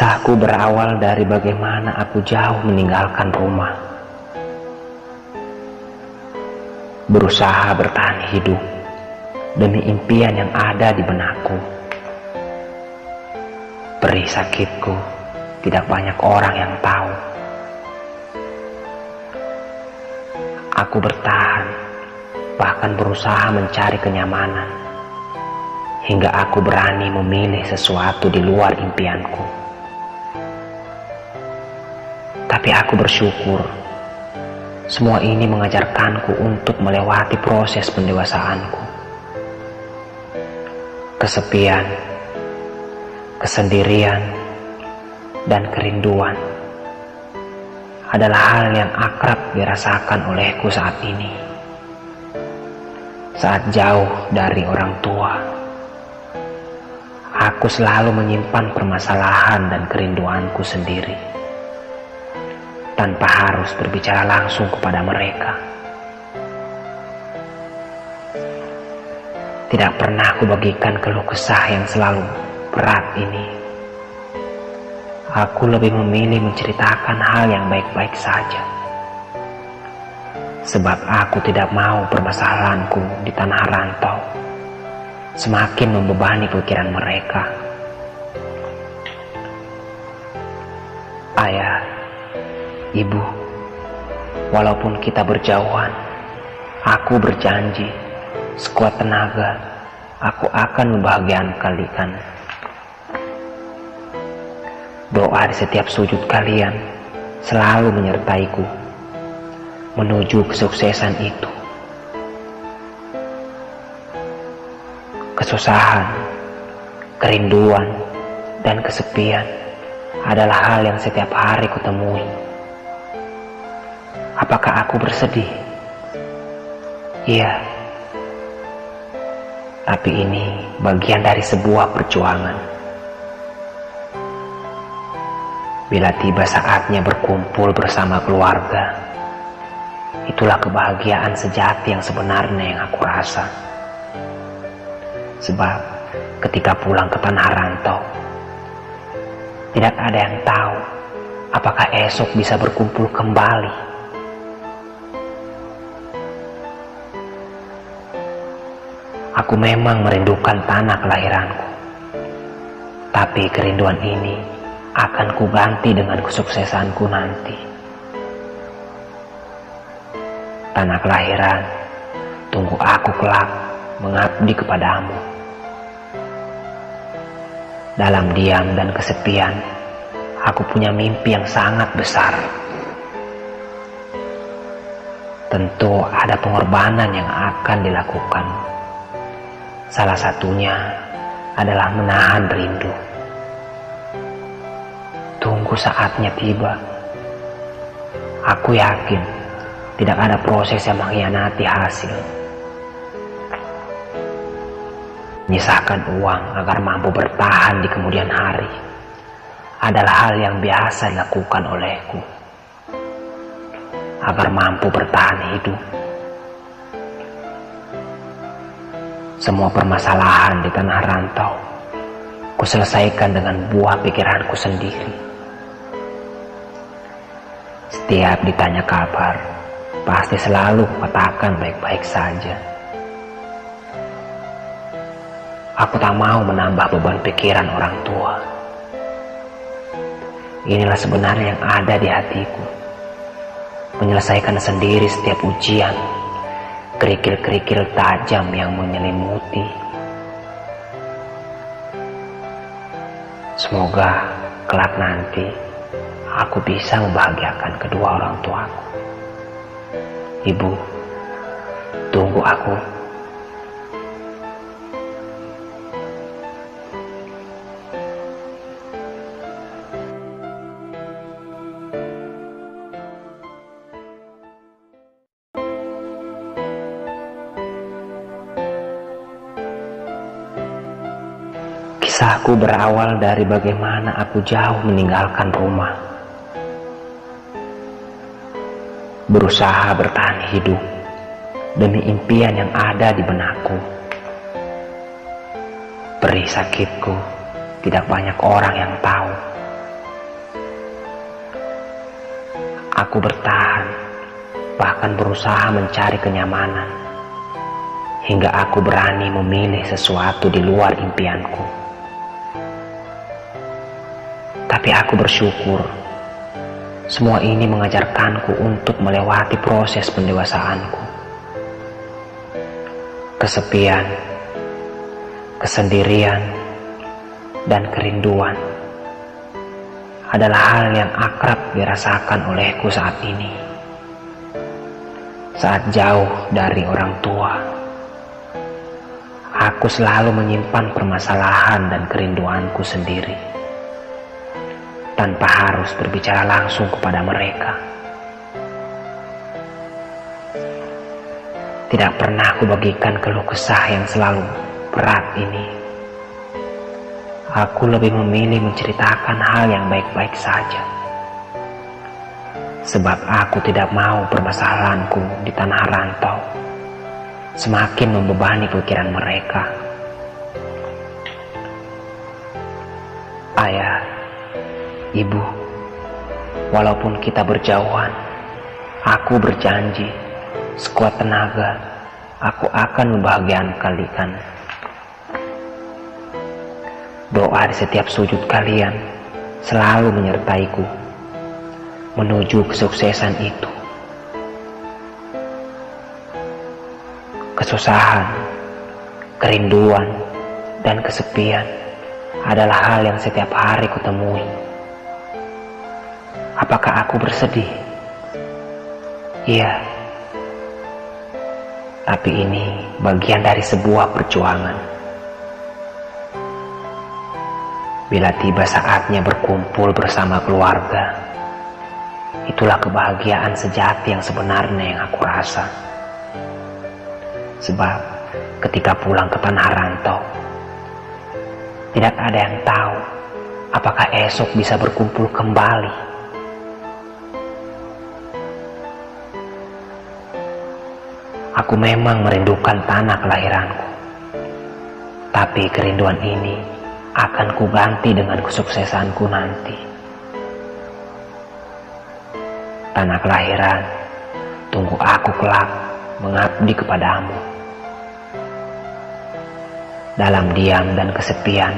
Kisahku berawal dari bagaimana aku jauh meninggalkan rumah, berusaha bertahan hidup demi impian yang ada di benakku. Perih sakitku tidak banyak orang yang tahu. Aku bertahan, bahkan berusaha mencari kenyamanan, hingga aku berani memilih sesuatu di luar impianku. Tapi aku bersyukur, semua ini mengajarkanku untuk melewati proses pendewasaanku. Kesepian, kesendirian, dan kerinduan adalah hal yang akrab dirasakan olehku saat ini. Saat jauh dari orang tua, aku selalu menyimpan permasalahan dan kerinduanku sendiri, tanpa harus berbicara langsung kepada mereka. Tidak pernah aku bagikan keluh kesah yang selalu berat ini. Aku lebih memilih menceritakan hal yang baik-baik saja, sebab aku tidak mau permasalahanku di tanah rantau semakin membebani pikiran mereka. Ayah, Ibu, walaupun kita berjauhan, aku berjanji sekuat tenaga aku akan membahagiakan kalian. Doa di setiap sujud kalian selalu menyertaiku menuju kesuksesan itu. Kesusahan, kerinduan, dan kesepian adalah hal yang setiap hari kutemui. Apakah aku bersedih? Iya. Tapi ini bagian dari sebuah perjuangan. Bila tiba saatnya berkumpul bersama keluarga, itulah kebahagiaan sejati yang sebenarnya yang aku rasa. Sebab ketika pulang ke tanah rantau, tidak ada yang tahu apakah esok bisa berkumpul kembali. Aku memang merindukan tanah kelahiranku, tapi kerinduan ini akan kuganti dengan kesuksesanku nanti. Tanah kelahiran, tunggu aku kelak mengabdi kepadamu. Dalam diam dan kesepian, aku punya mimpi yang sangat besar. Tentu ada pengorbanan yang akan dilakukan. Salah satunya adalah menahan rindu. Tunggu saatnya tiba. Aku yakin tidak ada proses yang mengkhianati hasil. Menyisakan uang agar mampu bertahan di kemudian hari adalah hal yang biasa dilakukan olehku. Agar mampu bertahan hidup. Semua permasalahan di tanah rantau kuselesaikan dengan buah pikiranku sendiri. Setiap ditanya kabar, pasti selalu katakan baik-baik saja. Aku tak mau menambah beban pikiran orang tua. Inilah sebenarnya yang ada di hatiku. Menyelesaikan sendiri setiap ujian, kerikil-kerikil tajam yang menyelimuti. Semoga kelak nanti aku bisa membahagiakan kedua orang tuaku. Ibu, tunggu aku. Kisahku berawal dari bagaimana aku jauh meninggalkan rumah, berusaha bertahan hidup demi impian yang ada di benakku. Perih sakitku tidak banyak orang yang tahu. Aku bertahan, bahkan berusaha mencari kenyamanan, hingga aku berani memilih sesuatu di luar impianku. Tapi aku bersyukur, semua ini mengajarkanku untuk melewati proses pendewasaanku. Kesepian, kesendirian, dan kerinduan adalah hal yang akrab dirasakan olehku saat ini. Saat jauh dari orang tua, aku selalu menyimpan permasalahan dan kerinduanku sendiri, tanpa harus berbicara langsung kepada mereka. Tidak pernah aku bagikan keluh kesah yang selalu berat ini. Aku lebih memilih menceritakan hal yang baik-baik saja, sebab aku tidak mau permasalahanku di tanah rantau semakin membebani pikiran mereka. Ayah, Ibu, walaupun kita berjauhan, aku berjanji sekuat tenaga aku akan membahagiakan kalian. Doa di setiap sujud kalian selalu menyertaiku menuju kesuksesan itu. Kesusahan, kerinduan, dan kesepian adalah hal yang setiap hari kutemui. Apakah aku bersedih? Iya. Tapi ini bagian dari sebuah perjuangan. Bila tiba saatnya berkumpul bersama keluarga, itulah kebahagiaan sejati yang sebenarnya yang aku rasa. Sebab ketika pulang ke tanah rantau, tidak ada yang tahu apakah esok bisa berkumpul kembali. Aku memang merindukan tanah kelahiranku, tapi kerinduan ini akan kuganti dengan kesuksesanku nanti. Tanah kelahiran, tunggu aku kelak mengabdi kepadamu. Dalam diam dan kesepian,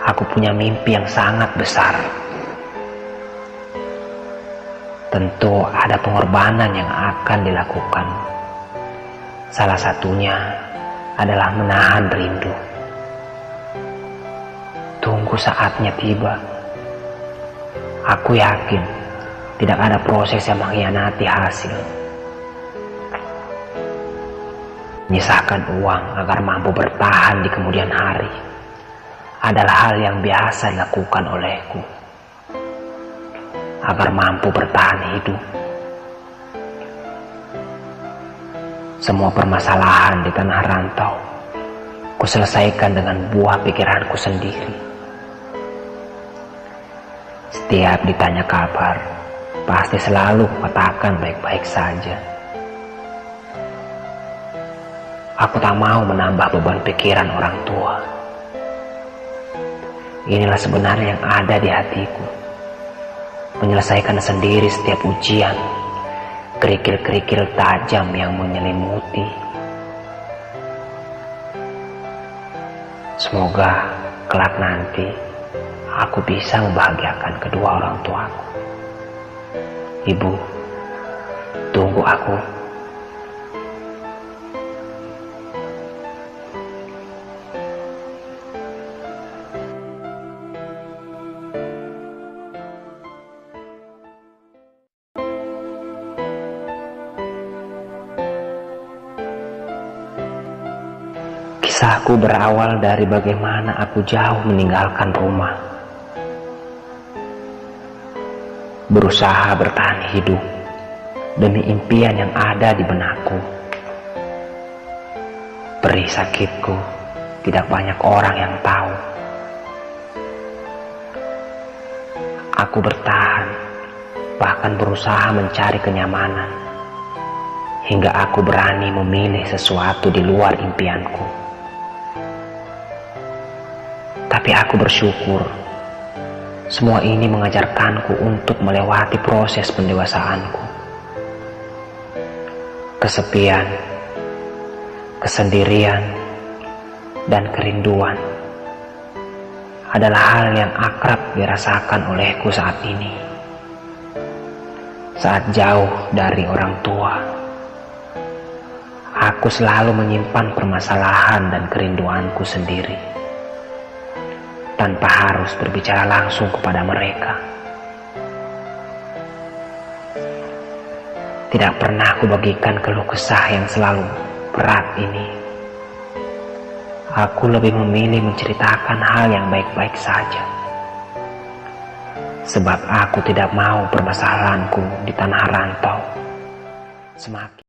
aku punya mimpi yang sangat besar. Tentu ada pengorbanan yang akan dilakukan. Salah satunya adalah menahan rindu. Tunggu saatnya tiba. Aku yakin tidak ada proses yang mengkhianati hasil. Menyisakan uang agar mampu bertahan di kemudian hari adalah hal yang biasa dilakukan olehku. Agar mampu bertahan hidup. Semua permasalahan di tanah rantau kuselesaikan dengan buah pikiranku sendiri. Setiap ditanya kabar, pasti selalu katakan baik-baik saja. Aku tak mau menambah beban pikiran orang tua. Inilah sebenarnya yang ada di hatiku. Menyelesaikan sendiri setiap ujian, kerikil-kerikil tajam yang menyelimuti. Semoga kelak nanti aku bisa membahagiakan kedua orang tuaku. Ibu, tunggu aku. Kisahku berawal dari bagaimana aku jauh meninggalkan rumah. Berusaha bertahan hidup demi impian yang ada di benakku. Perih sakitku tidak banyak orang yang tahu. Aku bertahan, bahkan berusaha mencari kenyamanan, hingga aku berani memilih sesuatu di luar impianku. Tapi aku bersyukur, Semua ini mengajarkanku untuk melewati proses pendewasaanku. Kesepian, kesendirian, dan kerinduan adalah hal yang akrab dirasakan olehku saat ini. Saat jauh dari orang tua, aku selalu menyimpan permasalahan dan kerinduanku sendiri, tanpa harus berbicara langsung kepada mereka. Tidak pernah aku bagikan keluh kesah yang selalu berat ini. Aku lebih memilih menceritakan hal yang baik-baik saja, sebab aku tidak mau permasalahanku di tanah rantau semakin